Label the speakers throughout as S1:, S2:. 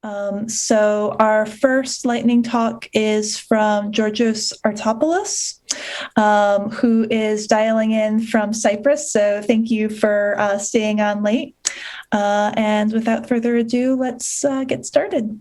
S1: So our first lightning talk is from Georgios Artopoulos, who is dialing in from Cyprus. So thank you for staying on late. And without further ado, let's get started.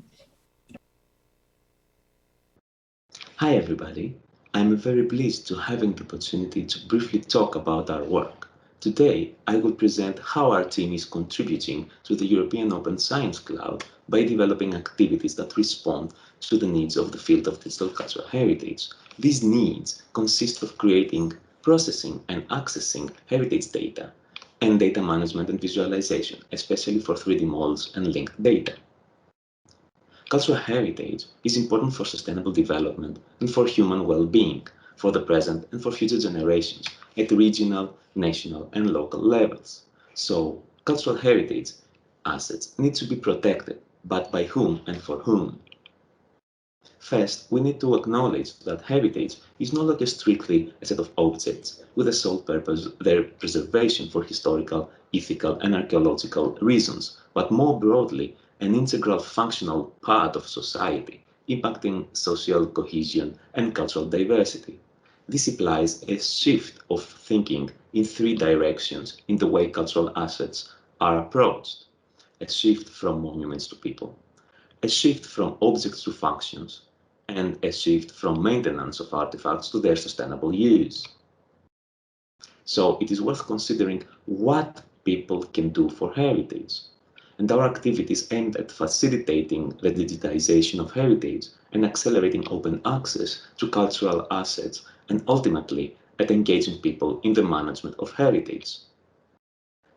S2: Hi everybody, I'm very pleased to having the opportunity to briefly talk about our work. Today, I will present how our team is contributing to the European Open Science Cloud by developing activities that respond to the needs of the field of digital cultural heritage. These needs consist of creating, processing, and accessing heritage data, and data management and visualization, especially for 3D models and linked data. Cultural heritage is important for sustainable development and for human well-being, for the present and for future generations, at regional, national, and local levels. So, cultural heritage assets need to be protected, but by whom and for whom? First, we need to acknowledge that heritage is no longer strictly a set of objects with the sole purpose their preservation for historical, ethical, and archaeological reasons, but more broadly, an integral functional part of society, impacting social cohesion and cultural diversity. This implies a shift of thinking in three directions in the way cultural assets are approached: a shift from monuments to people, a shift from objects to functions, and a shift from maintenance of artifacts to their sustainable use. So it is worth considering what people can do for heritage. And our activities aimed at facilitating the digitization of heritage and accelerating open access to cultural assets, and ultimately at engaging people in the management of heritage.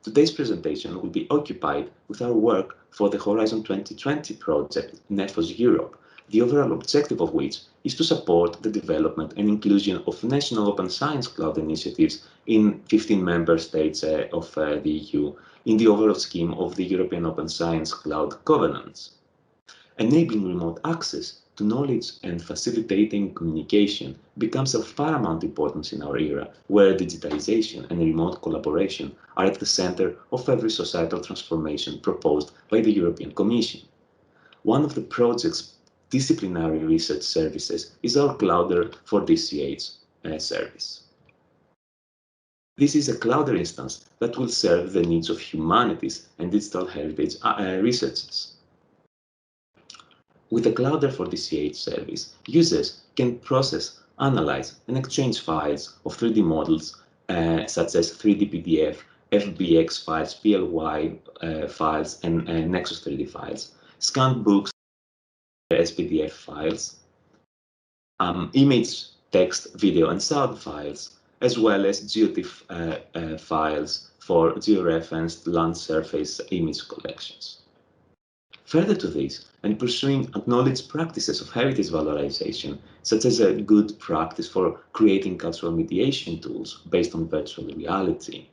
S2: Today's presentation will be occupied with our work for the Horizon 2020 project, NEFOS Europe, the overall objective of which is to support the development and inclusion of national open science cloud initiatives in 15 member states of the EU in the overall scheme of the European Open Science Cloud Governance. Enabling remote access to knowledge and facilitating communication becomes of paramount importance in our era, where digitization and remote collaboration are at the center of every societal transformation proposed by the European Commission. One of the project's disciplinary research services is our Clowder for DCH service. This is a Clowder instance that will serve the needs of humanities and digital heritage researchers. With the Clowder for DCH service, users can process, analyze, and exchange files of 3D models such as 3D PDF, FBX files, PLY files, and Nexus 3D files, scanned books, SPDF files, image, text, video, and sound files, as well as GeoTIFF files for georeferenced land surface image collections. Further to this, and pursuing acknowledged practices of heritage valorization, such as a good practice for creating cultural mediation tools based on virtual reality,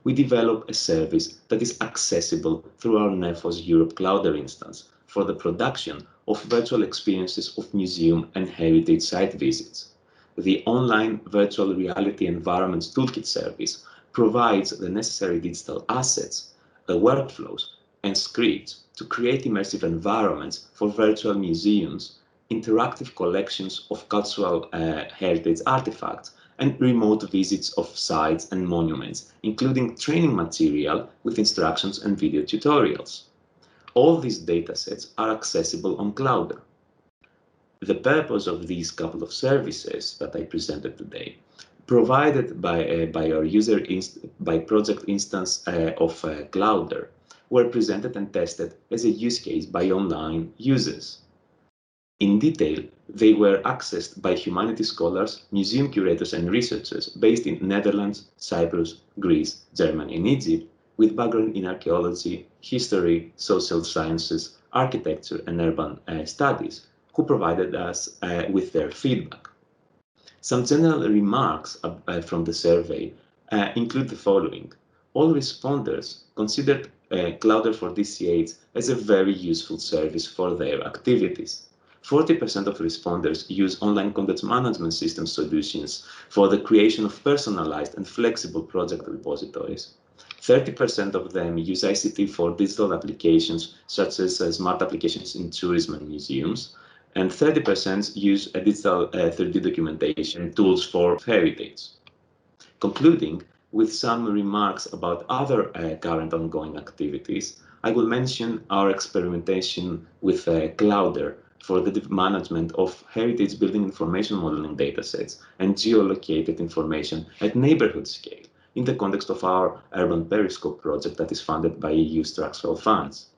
S2: we develop a service that is accessible through our NEFOS Europe Clowder instance for the production of virtual experiences of museum and heritage site visits. The online virtual reality environments toolkit service provides the necessary digital assets, the workflows, and scripts to create immersive environments for virtual museums, interactive collections of cultural heritage artifacts, and remote visits of sites and monuments, including training material with instructions and video tutorials. All these datasets are accessible on Clowder. The purpose of these couple of services that I presented today, provided by our by project instance of Clowder, were presented and tested as a use case by online users. In detail, they were accessed by humanities scholars, museum curators, and researchers based in Netherlands, Cyprus, Greece, Germany, and Egypt, with background in archaeology, history, social sciences, architecture, and urban studies, who provided us with their feedback. Some general remarks from the survey include the following. All responders considered Clowder for DCH as a very useful service for their activities. 40% of responders use online content management system solutions for the creation of personalized and flexible project repositories. 30% of them use ICT for digital applications, such as smart applications in tourism and museums, and 30% use digital 3D documentation tools for heritage. Concluding with some remarks about other current ongoing activities, I will mention our experimentation with Clowder for the management of heritage building information modeling datasets and geolocated information at neighborhood scale in the context of our Urban Periscope project that is funded by EU structural funds.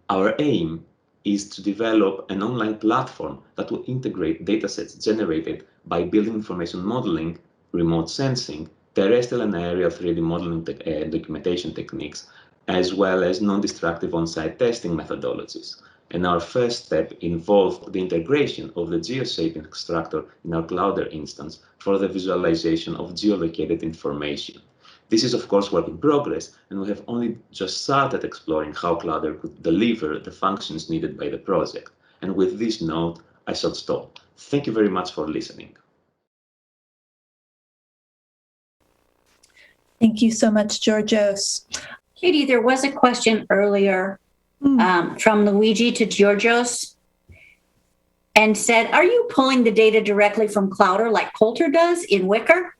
S2: Our aim is to develop an online platform that will integrate datasets generated by building information modeling, remote sensing, terrestrial and aerial 3D modeling documentation techniques, as well as non-destructive on-site testing methodologies. And our first step involved the integration of the GeoShaping extractor in our Clowder instance for the visualization of geolocated information. This is, of course, work in progress, and we have only just started exploring how Clowder could deliver the functions needed by the project. And with this note, I shall stop. Thank you very much for listening.
S1: Thank you so much, Georgios.
S3: Katie, there was a question earlier from Luigi to Georgios and said, are you pulling the data directly from Clowder like Coulter does in Wicker?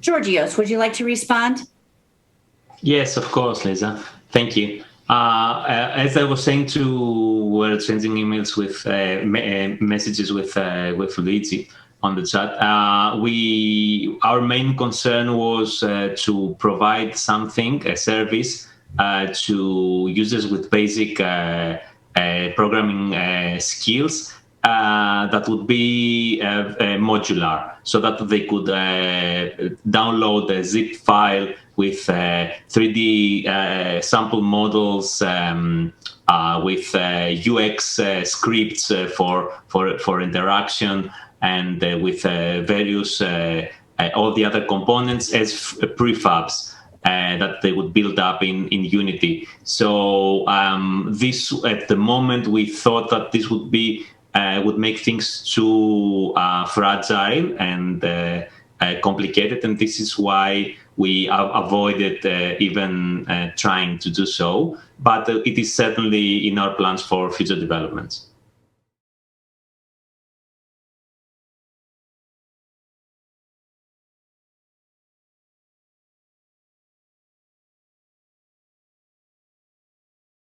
S3: Georgios, would you like to respond?
S4: Yes, of course, Lisa. Thank you. As I was saying we're exchanging emails with messages with Luigi on the chat. Our main concern was to provide something, a service, to users with basic programming skills that would be modular, so that they could download a zip file with 3D sample models, with UX scripts for interaction, and with various all the other components as prefabs that they would build up in Unity. So this, at the moment, we thought that this would make things too fragile and complicated, and this is why we avoided even trying to do so. But it is certainly in our plans for future developments.